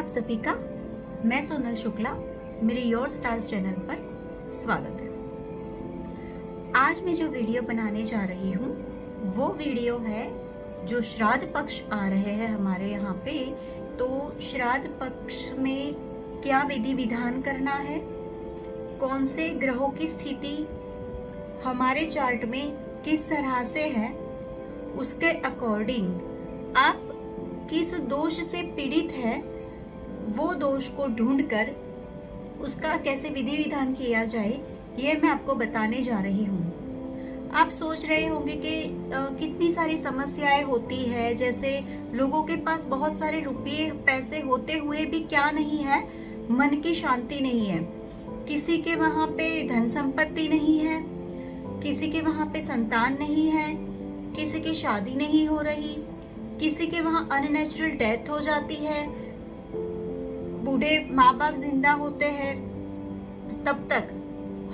आप सभी का मैं सोनल शुक्ला मेरे योर स्टार्स चैनल पर स्वागत है। आज मैं जो वीडियो बनाने जा रही हूँ वो वीडियो है जो श्राद्ध पक्ष आ रहे हैं हमारे यहाँ पे। तो श्राद्ध पक्ष में क्या विधि विधान करना है, कौन से ग्रहों की स्थिति हमारे चार्ट में किस तरह से है, उसके अकॉर्डिंग आप किस दोष से पीड़ित है वो दोष को ढूंढकर उसका कैसे विधि विधान किया जाए ये मैं आपको बताने जा रही हूँ। आप सोच रहे होंगे कि कितनी सारी समस्याएं होती है, जैसे लोगों के पास बहुत सारे रुपये पैसे होते हुए भी क्या नहीं है, मन की शांति नहीं है। किसी के वहां पे धन संपत्ति नहीं है, किसी के वहां पे संतान नहीं है, किसी की शादी नहीं हो रही, किसी के वहां अननेचुरल डेथ हो जाती है, बूढ़े माँ बाप जिंदा होते हैं, तब तक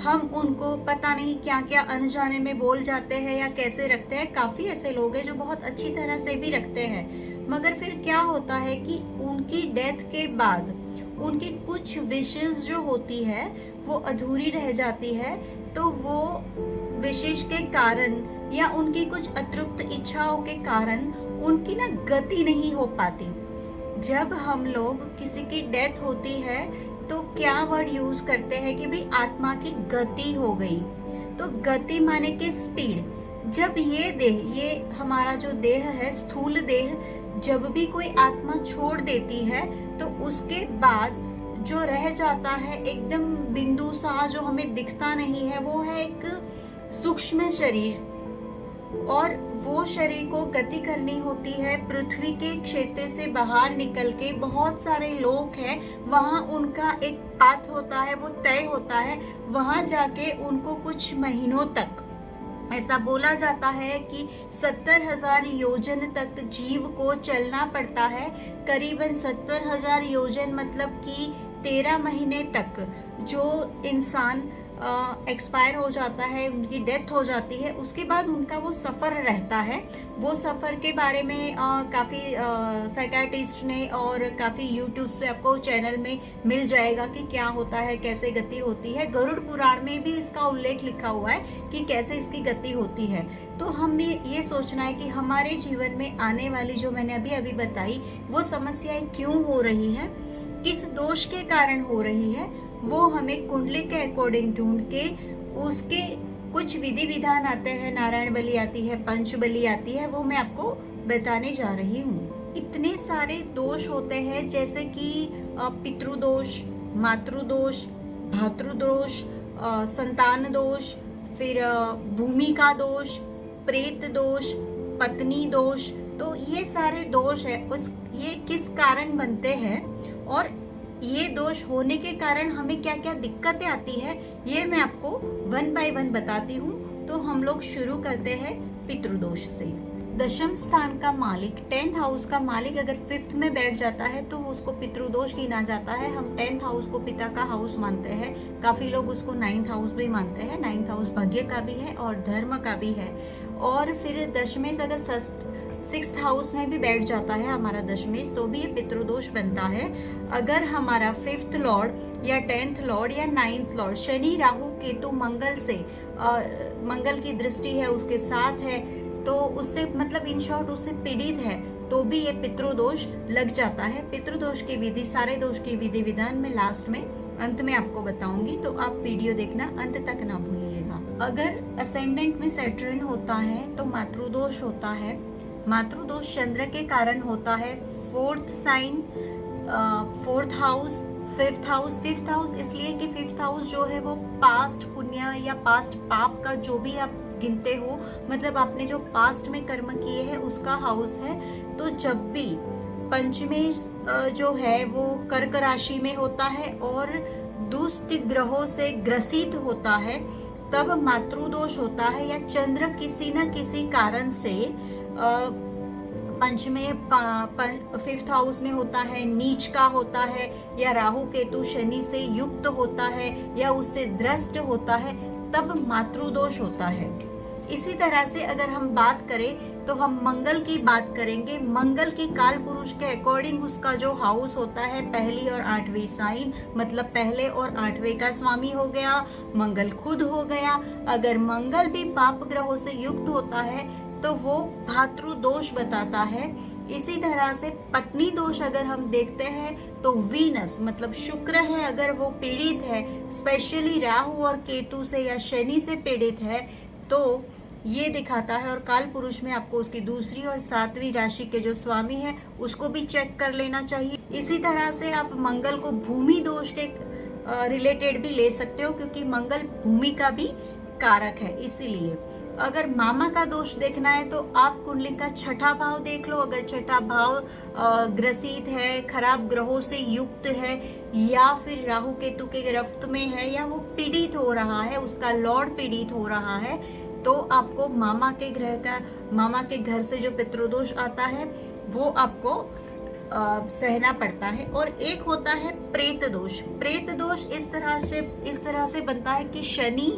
हम उनको पता नहीं क्या क्या अनजाने में बोल जाते हैं या कैसे रखते हैं। काफी ऐसे लोग हैं जो बहुत अच्छी तरह से भी रखते हैं, मगर फिर क्या होता है कि उनकी डेथ के बाद उनकी कुछ विशेष जो होती है वो अधूरी रह जाती है। तो वो विशेष के कारण या उनकी कुछ अतृप्त इच्छाओं के कारण उनकी ना गति नहीं हो पाती। जब हम लोग किसी की डेथ होती है तो क्या वर्ड यूज करते हैं कि भाई आत्मा की गति हो गई। तो गति माने कि स्पीड। जब ये देह, ये हमारा जो देह है, स्थूल देह, जब भी कोई आत्मा छोड़ देती है तो उसके बाद जो रह जाता है एकदम बिंदु सा जो हमें दिखता नहीं है, वो है एक सूक्ष्म शरीर। और वो शरीर को गति करनी होती है पृथ्वी के क्षेत्र से बाहर निकल के। बहुत सारे लोग हैं वहां, उनका एक पाथ होता है, वो तय होता है। वहां जाके उनको कुछ महीनों तक, ऐसा बोला जाता है कि 70,000 योजन तक जीव को चलना पड़ता है। करीबन 70,000 योजन मतलब कि 13 महीने तक जो इंसान एक्सपायर हो जाता है, उनकी डेथ हो जाती है, उसके बाद उनका वो सफ़र रहता है। वो सफ़र के बारे में काफ़ी साइकाट्रिस्ट ने और काफ़ी यूट्यूब पे आपको चैनल में मिल जाएगा कि क्या होता है, कैसे गति होती है। गरुड़ पुराण में भी इसका उल्लेख लिखा हुआ है कि कैसे इसकी गति होती है। तो हमें ये सोचना है कि हमारे जीवन में आने वाली जो मैंने अभी अभी बताई वो समस्याएं क्यों हो रही है, किस दोष के कारण हो रही है, वो हमें कुंडली के अकॉर्डिंग ढूंढ के उसके कुछ विधि विधान आते हैं। नारायण बलि आती है, पंच बलि आती है, वो मैं आपको बताने जा रही हूँ। इतने सारे दोष होते हैं जैसे कि पितृदोष, मातृदोष, भातृदोष, संतान दोष, फिर भूमि का दोष, प्रेत दोष, पत्नी दोष। तो ये सारे दोष है, ये किस कारण बनते हैं और ये दोष होने के कारण हमें क्या क्या दिक्कतें आती है ये मैं आपको 1 बाय 1 बताती हूँ। तो हम लोग शुरू करते हैं पितृदोष से। दशम स्थान का मालिक, 10th हाउस का मालिक अगर 5th में बैठ जाता है तो उसको पितृदोष गिना जाता है। हम 10th हाउस को पिता का हाउस मानते हैं, काफी लोग उसको 9th हाउस भी मानते हैं। 9th हाउस भाग्य का भी है और धर्म का भी है। और फिर दशमेश अगर 6th हाउस में भी बैठ जाता है हमारा दशमेश तो भी ये पितृदोष बनता है। अगर हमारा 5th लॉर्ड या 10th लॉर्ड या 9th लॉर्ड शनि, राहु, केतु, मंगल से मंगल की दृष्टि है, उसके साथ है, तो उससे मतलब इन शॉर्ट उससे पीड़ित है तो भी ये पितृदोष लग जाता है। पितृदोष की विधि, सारे दोष की विधि विधान में लास्ट में अंत में आपको बताऊंगी, तो आप वीडियो देखना अंत तक ना भूलिएगा। अगर असेंडेंट में सैटर्न होता है तो मातृदोष होता है। मातृदोष चंद्र के कारण होता है। 4th sign, 4th house, 5th house. 5th house इसलिए कि 5th हाउस जो है वो पास्ट पुण्य या पास्ट पाप का जो भी आप गिनते हो, मतलब आपने जो पास्ट में कर्म किए हैं उसका हाउस है। तो जब भी पंचमी जो है वो कर्क राशि में होता है और दुष्ट ग्रहों से ग्रसित होता है तब मातृदोष होता है। या चंद्र किसी न किसी कारण से पंचमे 5th हाउस में होता है, नीच का होता है, या राहु केतु शनि से युक्त होता है या उससे द्रष्ट होता है, तब मातृदोष होता है। इसी तरह से अगर हम बात करें तो हम मंगल की बात करेंगे। मंगल के काल पुरुष के अकॉर्डिंग उसका जो हाउस होता है, पहली और आठवीं साइन, मतलब पहले और आठवें का स्वामी हो गया, मंगल खुद हो गया। अगर मंगल भी पाप ग्रहों से युक्त होता है तो वो भातृ दोष बताता है। इसी तरह से पत्नी दोष अगर हम देखते हैं तो वीनस मतलब शुक्र है, अगर वो पीड़ित है, स्पेशली राहु और केतु से या शनि से पीड़ित है, तो ये दिखाता है। और काल पुरुष में आपको उसकी दूसरी और सातवीं राशि के जो स्वामी है उसको भी चेक कर लेना चाहिए। इसी तरह से आप मंगल को भूमि दोष के रिलेटेड भी ले सकते हो, क्योंकि मंगल भूमि का भी कारक है। इसीलिए अगर मामा का दोष देखना है तो आप कुंडली का छठा भाव देख लो। अगर छठा भाव ग्रसित है, खराब ग्रहों से युक्त है, या फिर राहु केतु के गिरफ्त में है, या वो पीड़ित हो रहा है, उसका लॉर्ड पीड़ित हो रहा है, तो आपको मामा के ग्रह का, मामा के घर से जो पितृदोष आता है वो आपको सहना पड़ता है। और एक होता है प्रेत दोष। प्रेत दोष इस तरह से बनता है कि शनि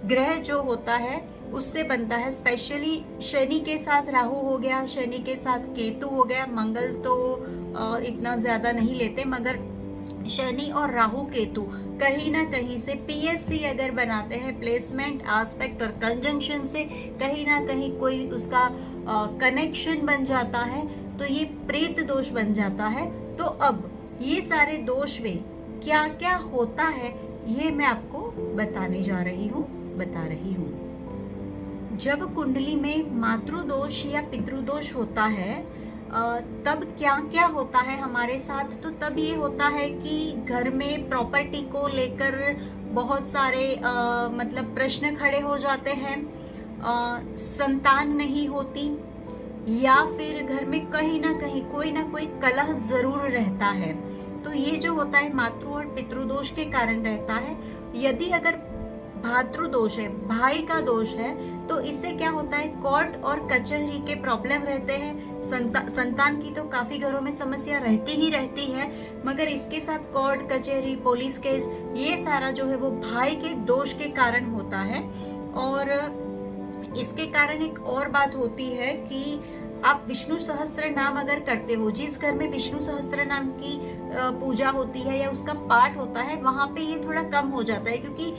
ग्रह जो होता है उससे बनता है। स्पेशली शनि के साथ राहु हो गया, शनि के साथ केतु हो गया। मंगल तो इतना ज्यादा नहीं लेते, मगर शनि और राहु केतु कहीं ना कहीं से पीएससी अगर बनाते हैं, प्लेसमेंट, एस्पेक्ट और कंजंक्शन से कहीं ना कहीं कोई उसका कनेक्शन बन जाता है, तो ये प्रेत दोष बन जाता है। तो अब ये सारे दोष में क्या क्या होता है ये मैं आपको बता रही हूँ। जब कुंडली में मातृदोष या पितृदोष होता है तब क्या क्या होता है हमारे साथ। तो तब ये होता है कि घर में प्रॉपर्टी को लेकर बहुत सारे मतलब प्रश्न खड़े हो जाते हैं, संतान नहीं होती, या फिर घर में कहीं ना कहीं कोई ना कोई कलह जरूर रहता है। तो ये जो होता है मातृ और पितृदोष के कारण रहता है। यदि अगर भातृ दोष है, भाई का दोष है, तो इससे क्या होता है, कोर्ट और कचहरी के प्रॉब्लम रहते हैं। संतान की तो काफी घरों में समस्या रहती ही रहती है, मगर इसके साथ कोर्ट कचहरी, पुलिस केस, ये सारा जो है वो भाई के दोष के कारण होता है। और इसके कारण एक और बात होती है कि आप विष्णु सहस्त्र नाम अगर करते हो, जिस घर में विष्णु सहस्त्र नाम की पूजा होती है या उसका पाठ होता है, वहां पे ये थोड़ा कम हो जाता है, क्योंकि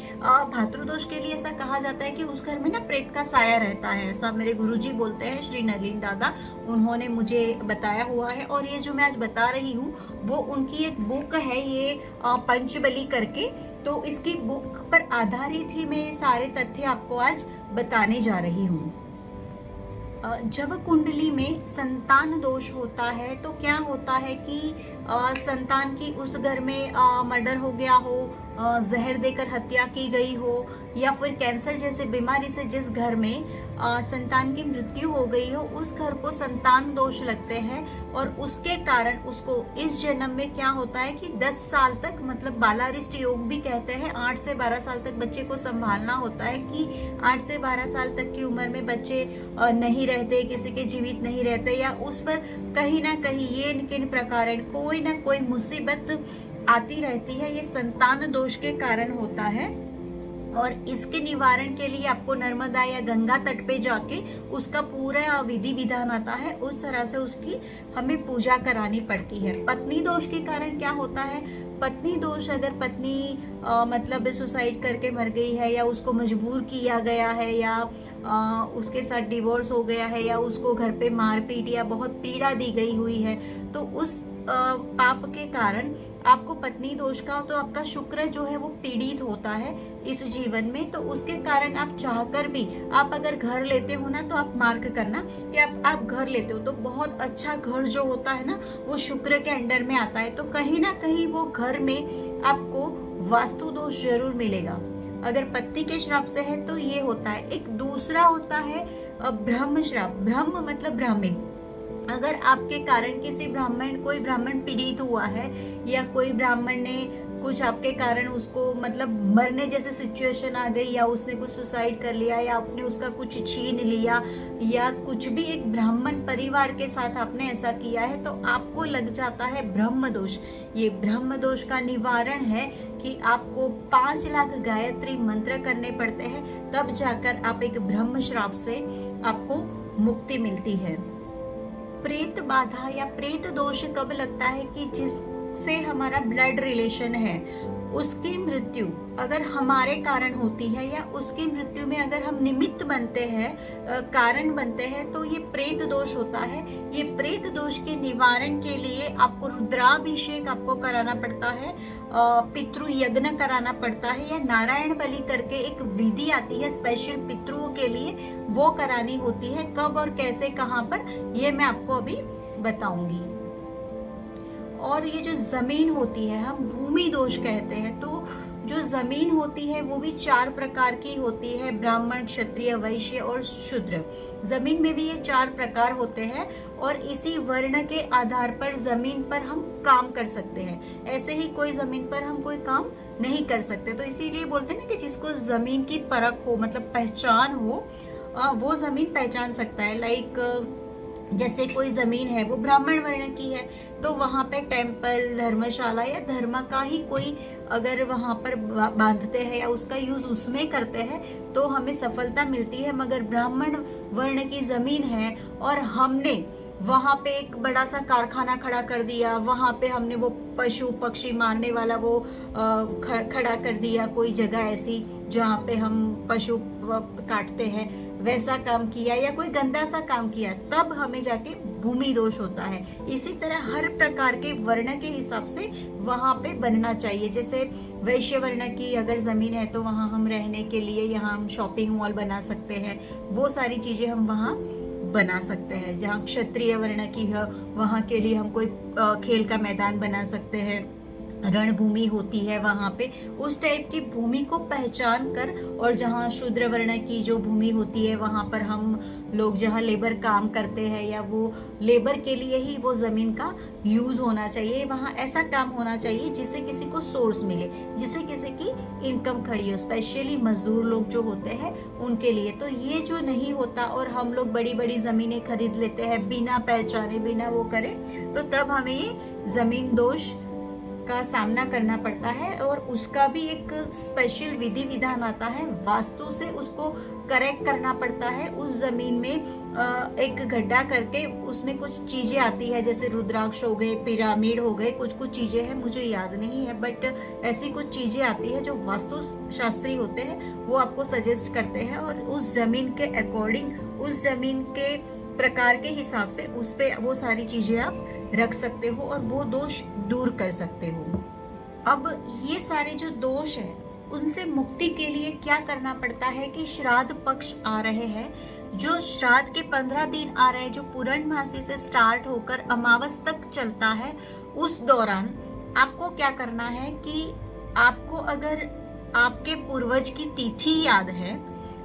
भातृदोष के लिए ऐसा कहा जाता है कि उस घर में ना प्रेत का साया रहता है। ऐसा मेरे गुरुजी बोलते हैं, श्री नलिन दादा, उन्होंने मुझे बताया हुआ है। और ये जो मैं आज बता रही हूँ वो उनकी एक बुक है, ये पंचबली करके, तो इसकी बुक पर आधारित ही मैं ये सारे तथ्य आपको आज बताने जा रही हूँ। जब कुंडली में संतान दोष होता है तो क्या होता है कि संतान की उस घर में मर्डर हो गया हो, जहर देकर हत्या की गई हो, या फिर कैंसर जैसे बीमारी से जिस घर में संतान की मृत्यु हो गई हो, उस घर को संतान दोष लगते हैं। और उसके कारण उसको इस जन्म में क्या होता है कि 10 साल तक, मतलब बालारिष्ट योग भी कहते हैं, 8 से 12 साल तक बच्चे को संभालना होता है, कि 8 से 12 साल तक की उम्र में बच्चे नहीं रहते, किसी के जीवित नहीं रहते, या उस पर कहीं ना कहीं ये किन प्रकार कोई ना कोई मुसीबत आती रहती है। ये संतान दोष के कारण होता है। और इसके निवारण के लिए आपको नर्मदा या गंगा तट पे जाके उसका पूरा विधि विधान आता है, उस तरह से उसकी हमें पूजा करानी पड़ती है। पत्नी दोष के कारण क्या होता है, पत्नी दोष अगर पत्नी मतलब सुसाइड करके मर गई है, या उसको मजबूर किया गया है, या उसके साथ डिवोर्स हो गया है, या उसको घर पे मारपीट या बहुत पीड़ा दी गई हुई है, तो उस पाप के कारण आपको पत्नी दोष का, तो आपका शुक्र जो है वो पीड़ित होता है इस जीवन में। तो उसके कारण आप चाहकर भी, आप अगर घर लेते हो ना, तो आप मार्क करना कि आप घर लेते हो तो बहुत अच्छा घर जो होता है ना वो शुक्र के अंडर में आता है, तो कहीं ना कहीं वो घर में आपको वास्तु दोष जरूर मिलेगा। अगर पत्नी के श्राप से है तो ये होता है। एक दूसरा होता है ब्रह्म श्राप। ब्रह्म मतलब ब्राह्मण, अगर आपके कारण कोई ब्राह्मण पीड़ित हुआ है या कोई ब्राह्मण ने कुछ आपके कारण उसको मतलब मरने जैसे सिचुएशन आ गई, या उसने कुछ सुसाइड कर लिया, या आपने उसका कुछ छीन लिया, या कुछ भी एक ब्राह्मण परिवार के साथ आपने ऐसा किया है, तो आपको लग जाता है ब्रह्म दोष। ये ब्रह्म दोष का निवारण है कि आपको 5 लाख गायत्री मंत्र करने पड़ते हैं, तब जाकर आप एक ब्रह्म श्राप से आपको मुक्ति मिलती है। प्रेत बाधा या प्रेत दोष कब लगता है कि जिससे हमारा ब्लड रिलेशन है उसकी मृत्यु अगर हमारे कारण होती है, या उसकी मृत्यु में अगर हम निमित्त बनते हैं, कारण बनते हैं, तो ये प्रेत दोष होता है। ये प्रेत दोष के निवारण के लिए आपको रुद्राभिषेक आपको कराना पड़ता है, पितृ यज्ञ कराना पड़ता है, या नारायण बलि करके एक विधि आती है स्पेशल पितृओं के लिए, वो करानी होती है। कब और कैसे कहाँ पर, ये मैं आपको अभी बताऊंगी। और ये जो जमीन होती है, हम भूमि दोष कहते हैं, तो जो जमीन होती है वो भी 4 प्रकार की होती है, ब्राह्मण, क्षत्रिय, वैश्य और शूद्र। जमीन में भी ये 4 प्रकार होते हैं, और इसी वर्ण के आधार पर जमीन पर हम काम कर सकते हैं। ऐसे ही कोई जमीन पर हम कोई काम नहीं कर सकते। तो इसीलिए बोलते हैं ना कि जिसको जमीन की परख हो, मतलब पहचान हो, वो जमीन पहचान सकता है। लाइक जैसे कोई जमीन है वो ब्राह्मण वर्ण की है, तो वहां पे टेम्पल, धर्मशाला या धर्म का ही कोई अगर वहां पर बांधते हैं या उसका यूज उसमें करते हैं तो हमें सफलता मिलती है। मगर ब्राह्मण वर्ण की जमीन है और हमने वहां पे एक बड़ा सा कारखाना खड़ा कर दिया, वहां पे हमने वो पशु पक्षी मारने वाला वो खड़ा कर दिया, कोई जगह ऐसी जहाँ पे हम पशु काटते हैं, वैसा काम किया, या कोई गंदा सा काम किया, तब हमें जाके भूमि दोष होता है। इसी तरह हर प्रकार के वर्ण के हिसाब से वहां पे बनना चाहिए। जैसे वैश्य वर्ण की अगर जमीन है तो वहां हम रहने के लिए, यहाँ हम शॉपिंग मॉल बना सकते हैं, वो सारी चीजें हम वहां बना सकते हैं। जहाँ क्षत्रिय वर्ण की है वहां के लिए हम कोई खेल का मैदान बना सकते हैं, रणभूमि होती है वहां पे, उस टाइप की भूमि को पहचान कर। और जहाँ शूद्र वर्ण की जो भूमि होती है वहां पर हम लोग जहाँ लेबर काम करते हैं, या वो लेबर के लिए ही वो जमीन का यूज होना चाहिए, वहां ऐसा काम होना चाहिए जिससे किसी को सोर्स मिले, जिससे किसी की इनकम खड़ी हो, स्पेशली मजदूर लोग जो होते हैं उनके लिए। तो ये जो नहीं होता और हम लोग बड़ी बड़ी जमीनें खरीद लेते हैं बिना पहचाने, बिना वो करे, तो तब हमें ये जमीन दोष का सामना करना पड़ता है। और उसका भी एक स्पेशल विधि विधान आता है, वास्तु से उसको करेक्ट करना पड़ता है। उस जमीन में एक गड्ढा करके उसमें कुछ चीजें आती है, जैसे रुद्राक्ष हो गए, पिरामिड हो गए, कुछ कुछ चीजें हैं, मुझे याद नहीं है, बट ऐसी कुछ चीजें आती है जो वास्तु शास्त्री होते हैं वो आपको सजेस्ट करते हैं, और उस जमीन के अकॉर्डिंग, उस जमीन के प्रकार के हिसाब से उस पे वो सारी चीजें आप रख सकते हो और वो दोष दूर कर सकते हो। अब ये सारे जो दोष है उनसे मुक्ति के लिए क्या करना पड़ता है कि श्राद्ध पक्ष आ रहे हैं, जो श्राद्ध के 15 दिन आ रहे हैं, जो पूर्णमासी से स्टार्ट होकर अमावस तक चलता है, उस दौरान आपको क्या करना है कि आपको अगर आपके पूर्वज की तिथि याद है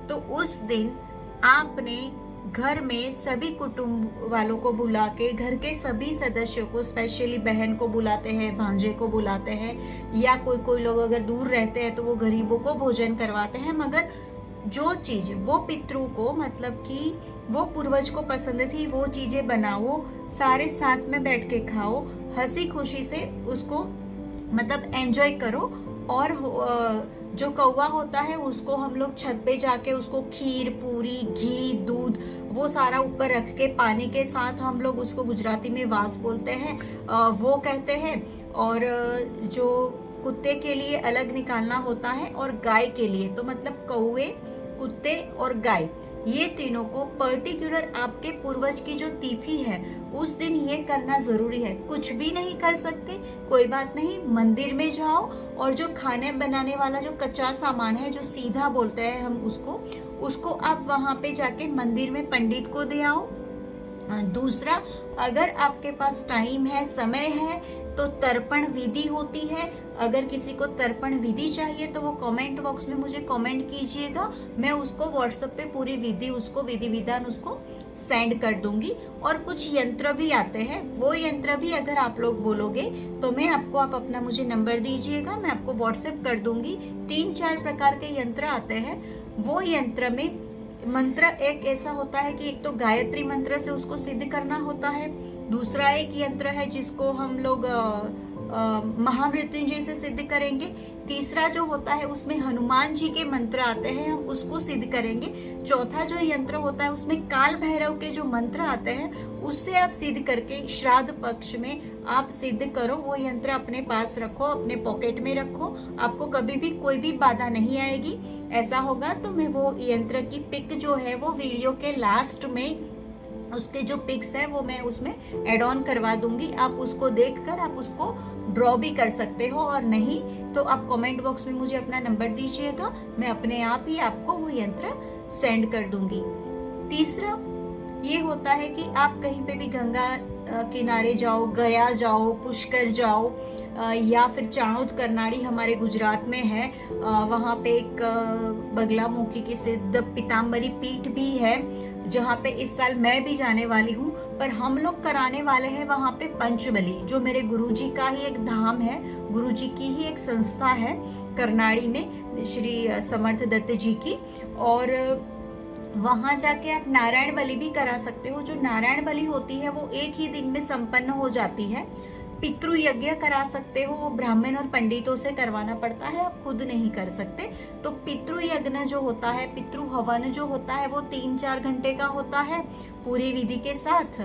तो उस दिन आपने घर में सभी कुटुंब वालों को बुला के, घर के सभी सदस्यों को, स्पेशली बहन को बुलाते हैं, भांजे को बुलाते हैं, या कोई लोग अगर दूर रहते हैं तो वो गरीबों को भोजन करवाते हैं। मगर जो चीज वो पितरों को, मतलब कि वो पूर्वज को पसंद थी, वो चीजें बनाओ, सारे साथ में बैठ के खाओ, हंसी खुशी से उसको मतलब एंजॉय करो। और जो कौवा होता है उसको हम लोग छत पे जाके उसको खीर, पूरी, घी, दूध वो सारा ऊपर रख के पानी के साथ, हम लोग उसको गुजराती में वास बोलते हैं, वो कहते हैं। और जो कुत्ते के लिए अलग निकालना होता है और गाय के लिए, तो मतलब कौवे, कुत्ते और गाय, ये तीनों को पर्टिकुलर आपके पूर्वज की जो तिथि है उस दिन ये करना जरूरी है। कुछ भी नहीं कर सकते कोई बात नहीं, मंदिर में जाओ और जो खाने बनाने वाला जो कच्चा सामान है, जो सीधा बोलते हैं हम उसको आप वहां पे जाके मंदिर में पंडित को दे आओ। दूसरा, अगर आपके पास टाइम है, समय है, तो तर्पण विधि होती है। अगर किसी को तर्पण विधि चाहिए तो वो कमेंट बॉक्स में मुझे कमेंट कीजिएगा, मैं उसको व्हाट्सएप पे पूरी विधि, उसको विधि विधान उसको सेंड कर दूंगी। और कुछ यंत्र भी आते हैं, वो यंत्र भी अगर आप लोग बोलोगे तो मैं आपको, आप अपना मुझे नंबर दीजिएगा, मैं आपको व्हाट्सएप कर दूंगी। 3-4 प्रकार के यंत्र आते हैं। वो यंत्र में मंत्र एक ऐसा होता है कि एक तो गायत्री मंत्र से उसको सिद्ध करना होता है, दूसरा एक यंत्र है जिसको हम लोग महामृत्युंजय से सिद्ध करेंगे, तीसरा जो होता है उसमें हनुमान जी के मंत्र आते हैं, हम उसको सिद्ध करेंगे, चौथा जो यंत्र होता है उसमें काल भैरव के जो मंत्र आते हैं उससे आप सिद्ध करके श्राद्ध पक्ष में आप सिद्ध करो। वो यंत्र अपने पास रखो, अपने पॉकेट में रखो, आपको कभी भी कोई भी बाधा नहीं आएगी। ऐसा होगा तो मैं वो यंत्र की पिक जो है वो वीडियो के लास्ट में, उसके जो पिक्स है वो मैं उसमें एड ऑन करवा दूंगी, आप उसको देखकर आप उसको ड्रॉ भी कर सकते हो, और नहीं तो आप कमेंट बॉक्स में मुझे अपना नंबर दीजिएगा, मैं अपने आप ही आपको वो यंत्र सेंड कर दूंगी। तीसरा ये होता है कि आप कहीं पे भी गंगा किनारे जाओ, गया जाओ, पुष्कर जाओ, या फिर चाणोद करनाड़ी हमारे गुजरात में है, वहाँ पे एक बगलामुखी की सिद्ध पीताम्बरी पीठ भी है जहाँ पे इस साल मैं भी जाने वाली हूँ। पर हम लोग कराने वाले हैं वहाँ पे पंचबली, जो मेरे गुरुजी का ही एक धाम है, गुरुजी की ही एक संस्था है करनाड़ी में, श्री समर्थ दत्त जी की। और वहां जाके आप नारायण बलि भी करा सकते हो। जो नारायण बलि होती है वो एक ही दिन में संपन्न हो जाती है। पितृ यज्ञ करा सकते हो, वो ब्राह्मण और पंडितों से करवाना पड़ता है, आप खुद नहीं कर सकते। तो पितृ यज्ञ जो होता है, पितृ हवन जो होता है वो 3-4 घंटे का होता है पूरी विधि के साथ।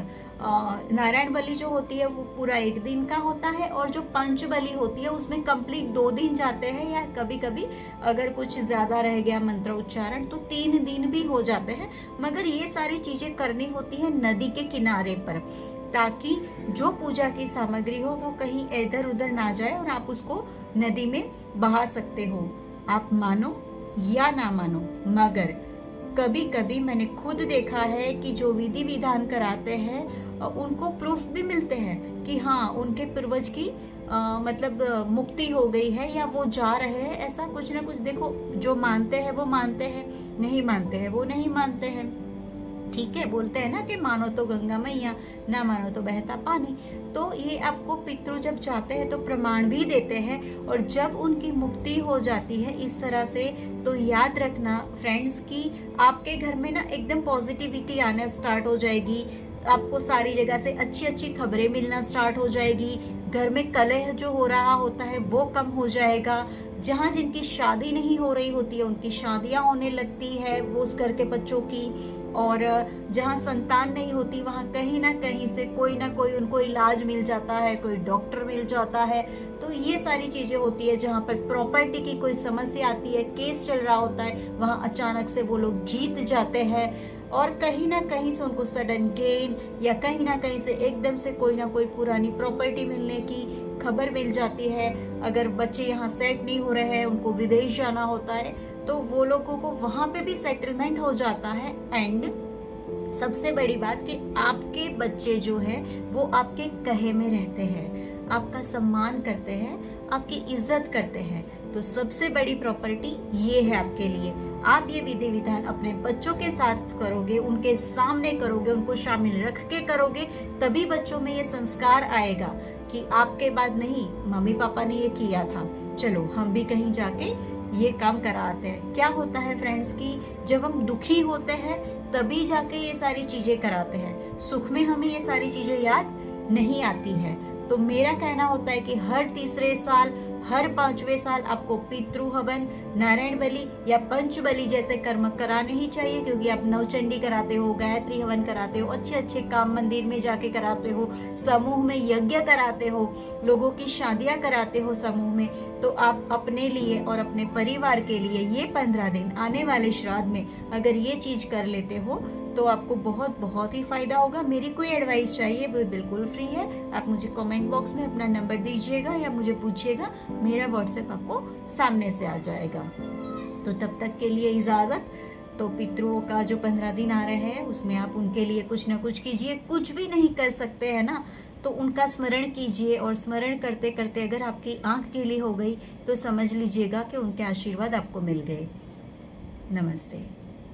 नारायण बलि जो होती है वो पूरा 1 दिन का होता है, और जो पंच बलि होती है उसमें कंप्लीट 2 दिन जाते हैं, या कभी कभी अगर कुछ ज्यादा रह गया मंत्र उच्चारण तो 3 दिन भी हो जाते हैं। मगर ये सारी चीजें करनी होती है नदी के किनारे पर, ताकि जो पूजा की सामग्री हो वो कहीं इधर उधर ना जाए और आप उसको नदी में बहा सकते हो। आप मानो या ना मानो, मगर कभी कभी मैंने खुद देखा है कि जो विधि विधान कराते हैं उनको प्रूफ भी मिलते हैं कि हाँ उनके पूर्वज की मतलब मुक्ति हो गई है, या वो जा रहे हैं, ऐसा कुछ ना कुछ। देखो, जो मानते हैं वो मानते हैं, नहीं मानते हैं वो नहीं मानते हैं। ठीक है, बोलते हैं ना कि मानो तो गंगा मैया, ना मानो तो बहता पानी। तो ये आपको पितृ जब जाते हैं तो प्रमाण भी देते हैं, और जब उनकी मुक्ति हो जाती है इस तरह से, तो याद रखना फ्रेंड्स कि आपके घर में ना एकदम पॉजिटिविटी आना स्टार्ट हो जाएगी, आपको सारी जगह से अच्छी अच्छी खबरें मिलना स्टार्ट हो जाएगी, घर में कलह जो हो रहा होता है वो कम हो जाएगा, जहाँ जिनकी शादी नहीं हो रही होती है उनकी शादियां होने लगती है वो उस घर के बच्चों की, और जहाँ संतान नहीं होती वहाँ कहीं ना कहीं से कोई ना कोई उनको इलाज मिल जाता है, कोई डॉक्टर मिल जाता है। तो ये सारी चीजें होती है। जहाँ पर प्रॉपर्टी की कोई समस्या आती है, केस चल रहा होता है, वहाँ अचानक से वो लोग जीत जाते हैं, और कहीं ना कहीं से उनको सडन गेन, या कहीं ना कहीं से एकदम से कोई ना कोई पुरानी प्रॉपर्टी मिलने की खबर मिल जाती है। अगर बच्चे यहाँ सेट नहीं हो रहे हैं, उनको विदेश जाना होता है, तो वो लोगों को वहां पे भी सेटलमेंट हो जाता है। एंड सबसे बड़ी बात कि आपके बच्चे जो है वो आपके कहे में रहते हैं, आपका सम्मान करते हैं, आपकी इज्जत करते हैं। तो सबसे बड़ी प्रॉपर्टी ये है आपके लिए। आप ये विधि विधान अपने बच्चों के साथ करोगे, उनके सामने करोगे, उनको शामिल रख के करोगे, तभी बच्चों में ये संस्कार आएगा कि आपके बाद नहीं, मम्मी पापा ने ये किया था, चलो हम भी कहीं जाके ये काम कराते हैं। क्या होता है फ्रेंड्स कि जब हम दुखी होते हैं तभी जाके ये सारी चीजें कराते हैं, सुख में हमें ये सारी चीजें याद नहीं आती है। तो मेरा कहना होता है कि हर तीसरे साल, हर 5वें साल आपको पितृ हवन, नारायण बलि या पंच बलि जैसे कर्म कराने ही चाहिए, क्योंकि आप नवचंडी कराते हो, गायत्री हवन कराते हो, अच्छे अच्छे काम मंदिर में जाके कराते हो, समूह में यज्ञ कराते हो, लोगों की शादियां कराते हो समूह में। तो आप अपने लिए और अपने परिवार के लिए ये 15 दिन आने वाले श्राद्ध में अगर ये चीज कर लेते हो तो आपको बहुत बहुत ही फायदा होगा। मेरी कोई एडवाइस चाहिए वो बिल्कुल फ्री है, आप मुझे कमेंट बॉक्स में अपना नंबर दीजिएगा या मुझे पूछिएगा, मेरा व्हाट्सएप आपको सामने से आ जाएगा। तो तब तक के लिए इजाजत। तो पितरों का जो 15 दिन आ रहे हैं उसमें आप उनके लिए कुछ ना कुछ कीजिए। कुछ भी नहीं कर सकते हैं ना, तो उनका स्मरण कीजिए, और स्मरण करते करते अगर आपकी आंख गीली हो गई तो समझ लीजिएगा कि उनके आशीर्वाद आपको मिल गए। नमस्ते।